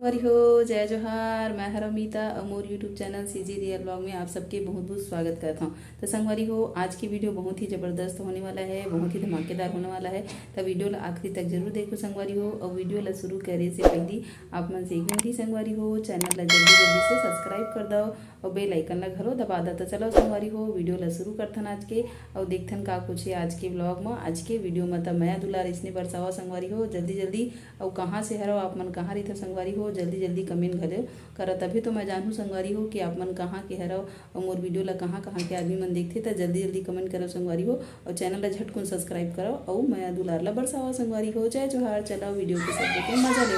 संगवारी हो जय जोहार। मैं हर अमिता और मोर YouTube channel CG real blog में आप सबके बहुत बहुत स्वागत करता हूँ। तो संगवारी हो आज की वीडियो बहुत ही ज़बरदस्त होने वाला है, बहुत ही धमाकेदार होने वाला है। तो वीडियो ला आखिरी तक जरूर देखो संगवारी हो। और वीडियो ला शुरू करे से पहले आप मन से एक मिनट ही संगवारी हो, चैनल ला जल्दी जल्दी से सब्सक्राइब कर दो और बेल आइकन ला घरो दबा दो। तो चलो संगवारी हो वीडियो ला शुरू करथन आज के और देखथन का कुछ है आज के ब्लॉग में, आज के वीडियो में। तो मैं दुलार इसने बरसावा संगवारी हो जल्दी जल्दी। और कहाँ से हरो आप मन, कहाँ रही संगवारी हो, जल्दी जल्दी कमेंट घलो करो, तभी तो मैं जानूँ संगवारी हो कि आप मन कहाँ के हरो और मोर वीडियो ला कहाँ कहाँ के आदमी मन देखते। तो जल्दी जल्दी कमेंट करो संगवारी हो और चैनल ला झटकुन सब्सक्राइब करो और मैं दुलार ला बरसावा संगवारी हो। जय जोहार। चलो वीडियो के सब देखे मजा ले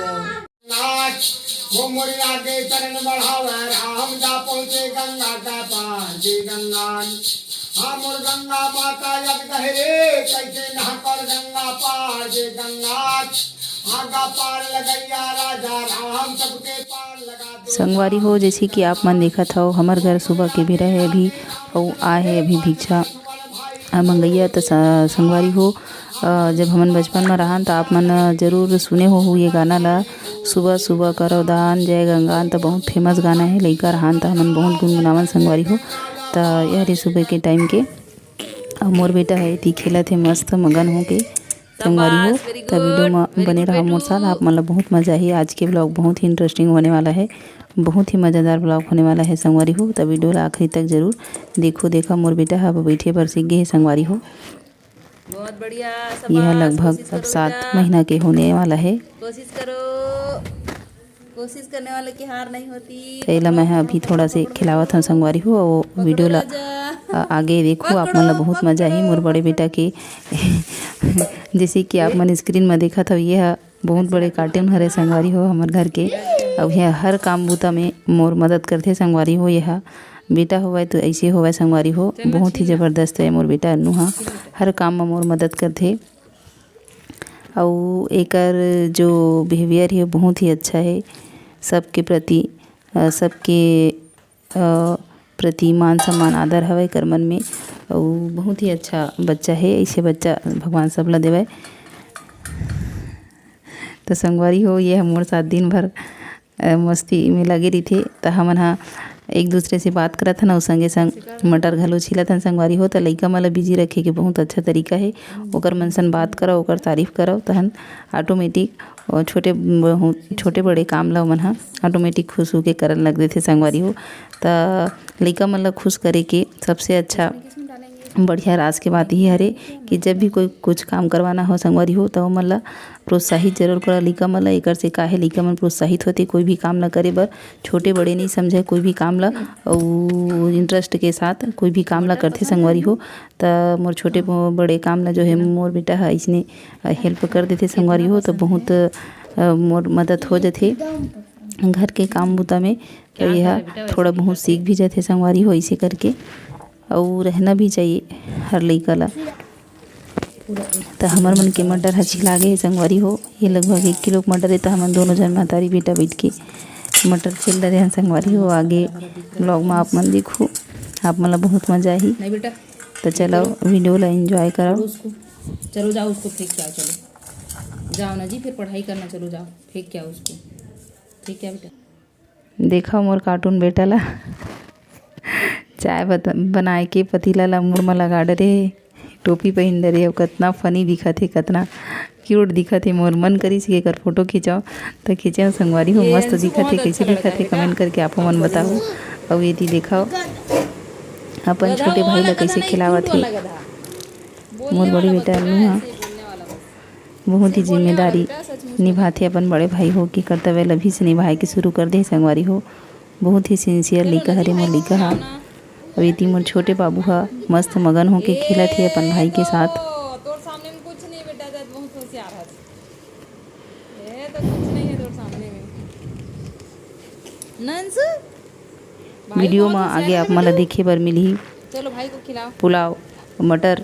वो मुरिया के चरण बढ़ावे राम जा पहुँचे गंगा का पार जी गंगा। हाँ मोर गंगा माता जब कहे रे कैसे नहाकर गंगा पार जी गंगा। आगा पार लगैया राजा राम सबके पार लगा दे संगवारी हो। जैसे कि आप मन देखा था हमार घर सुबह के भी रहे अभी और आए है अभी भिक्षा मंगैया। तो संगवारी हो जब हमन बचपन में रहन तो आप मन जरूर सुने हो ये गाना ला, सुबह सुबह करो दान जय गंगा। तो बहुत फेमस गाना है, लइका रहन तो हमन बहुत गुनगुनावन संगवारी हो। तो यार सुबह के टाइम के और मोर बेटा है ती खेला थे मस्त मगन हो के संगवारी हो। तो वीडियो में बने रहा मोर साथ, आप मतलब बहुत मज़ा ही। आज के ब्लॉग बहुत ही इंटरेस्टिंग होने वाला है, बहुत ही मज़ेदार ब्लॉग होने वाला है संगवारी हो। तो वीडियो ला आखिरी तक जरूर देखो। देखा मोर बेटा है बैठे पर सीख गए संगवारी हो। बहुत बढ़िया। यह लगभग अब 7 महीना के होने वाला है। कोशिश करो, कोशिश करने वाले की हार नहीं होती। पहला मैं अभी थोड़ा से खिलावत हूँ संगवारी हो और वीडियो ला आगे देखो। आप मन ला बहुत मजा ही मोर बड़े बेटा के जैसे कि आप मन स्क्रीन में देखा था यह बहुत बड़े कार्टून हरे संगवारी हो हमारे घर के। अब यह हर काम बूता में मोर मदद करते संगवारी हो। यह बेटा होवे तो ऐसे होवे संगवारी हो, बहुत ही ज़बरदस्त है मोर बेटा अन्नू। हाँ हर काम में मोर मदद करते और एकर जो बिहेवियर है बहुत ही अच्छा है सबके प्रति, सबके प्रति मान सम्मान आदर हवे कर मन में और बहुत ही अच्छा बच्चा है। ऐसे बच्चा भगवान सब ला देवे। तो संगवारी हो ये हमारे साथ दिन भर मस्ती में लगे रही थे। तो हमन हाँ एक दूसरे से बात करा था ना, उस संगे संग मटर घलो छिला था संगवारी हो। तो लइका मन ला बिजी रखे के बहुत अच्छा तरीका है, ओकर मन सन बात करो, ओकर तारीफ करो तहन ऑटोमेटिक और छोटे बड़े काम ला मन हाँ ऑटोमेटिक खुश होके करन लग देते संगवारी हो। तो लइका मन ला खुश करे के सबसे अच्छा बढ़िया राज के बात ही हरे कि जब भी कोई कुछ काम करवाना हो संगवारी हो तो मन ला प्रोत्साहित जरूर करा। लइका मन ला एकर से काहे लइका मन प्रोत्साहित होते कोई भी काम ला करे बर, छोटे बड़े नहीं समझे कोई भी काम ला और इंटरेस्ट के साथ कोई भी काम ला करते संगवारी हो। तो मोर छोटे बड़े काम ला जो है मोर बेटा है इसने हेल्प कर देते संगवारी हो। तो बहुत मोर मदद हो जाते घर के काम बूता में। तो यह थोड़ा बहुत सीख भी जाते संगवारी हो इसे करके और रहना भी चाहिए हर लइका ला। तो हमार मन के मटर ह छिला गे संगवारी हो। ये लगभग 1 किलो मटर है। तो हमन दोनों जन महतारी बेटा बैठ के मटर छिल रहे हैं संगवारी हो। आगे ब्लॉग में आप मन देखो, आप मन ला बहुत मजा आई। नहीं बेटा तो चलो वीडियो ला एंजॉय करो। चलो जाओ उसको फेंक के आओ, चलो जाओ ना जी, फिर पढ़ाई करना। चलो जाओ फेंक के आओ उसको, ठीक है बेटा। देखा मोर कार्टून बेटा ला चाय बनाए के पतीला ला मुँह में लगा डरे, टोपी पहन डरे और कितना फनी दिखा थे, कितना क्यूट दिखा थे। मोर मन करिस के कर फोटो खिंचाओ तो खिंचाओ संगवारी हो। मस्त दिखा थे, कैसे दिखा थे कमेंट करके आप मन बताओ। और यदि दिखाओ अपन छोटे भाई ला कैसे खिलावत थे मोर बड़ी बेटा अन्नू। बहुत ही जिम्मेदारी निभाते अपन बड़े भाई हो कि कर्तव्य ला भी से निभाए के शुरू कर दे संगवारी हो। बहुत ही सिंसियर लइका हरे मोर लइका हा। अब ये मोर छोटे बाबू हा मस्त मगन हो के खेला थे अपन भाई के साथ। तोर सामने में कुछ नहीं बेटा, जब बहुत होशियार है ये तो कुछ नहीं है तोर सामने में नंस। वीडियो में आगे आप मला देखे बर मिली चलो भाई को खिलाओ पुलाव, मटर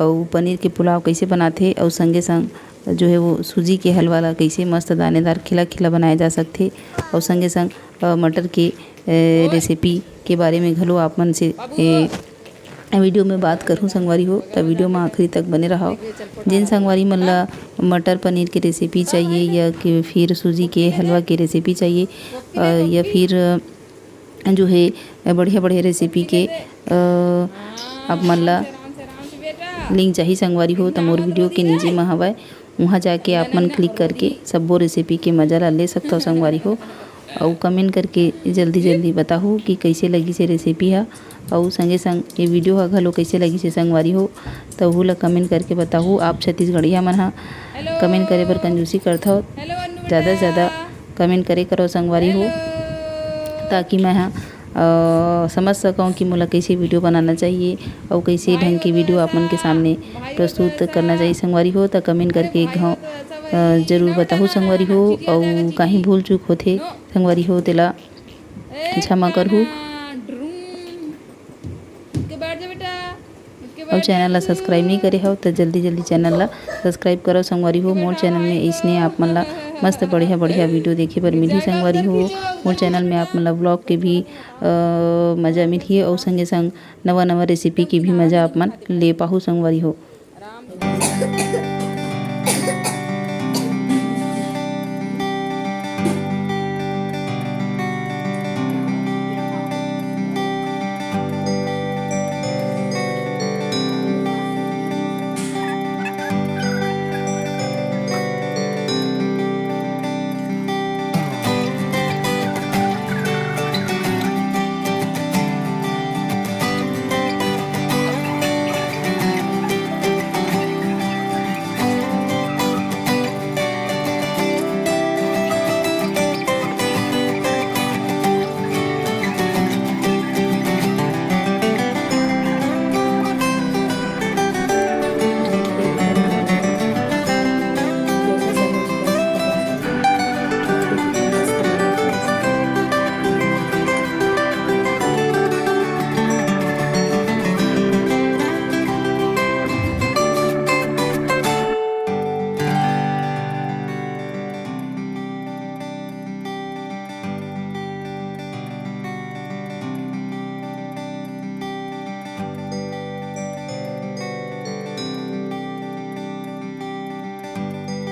और पनीर के पुलाव कैसे बनाते और संगे संग जो है वो सूजी के हलवा ला कैसे मस्त दानेदार खिला खिला बनाया जा सकते और संगे संग मटर के रेसिपी के बारे में घलो आप मन से वीडियो में बात करूँ संगवारी हो तो वीडियो में आखिरी तक बने रहो। जिन संगवारी मन ला मटर पनीर की रेसिपी चाहिए या कि फिर सूजी के हलवा की रेसिपी चाहिए या फिर जो है बढ़िया बढ़िया रेसिपी के आप मन ला लिंक चाहिए संगवारी हो तो मोर वीडियो के नीचे में हवय, वहाँ जाके आप मन क्लिक करके सब्बो रेसिपी के मजा ला ले सकता हो संगवारी हो। और कमेंट करके जल्दी जल्दी बताओ कि कैसे लगी से रेसिपी है और संगे संग ये वीडियो है घलो कैसे लगी से संगवारी हो तो वो ला कमेंट करके बताओ। आप छत्तीसगढ़िया मन हा कमेंट करे बर कंजूसी करता हो, ज़्यादा से ज़्यादा कमेंट करे करो संगवारी हो ताकि मैं समझ सकूँ कि मोला कैसे वीडियो बनाना चाहिए और कैसे ढंग की वीडियो आप मन के सामने प्रस्तुत करना चाहिए संगवारी हो। तो कमेंट करके एक घाव जरूर बताओ संगवारी हो और कहीं भूल चूक होथे संगवारी हो तेला क्षमा करहूँ। और चैनल ला सब्सक्राइब नहीं करे हो तो जल्दी जल्दी चैनल ला सब्सक्राइब करो संगवारी हो। मोर चैनल में इसने आप मन ला मस्त बढ़िया बढ़िया वीडियो देखे बर मिली संगवारी हो। मोर चैनल में आप मन ला ब्लॉग के भी मज़ा मिली और संगे संग नवा नवा रेसिपी की भी मज़ा आप मन ले पाहू संगवारी हो।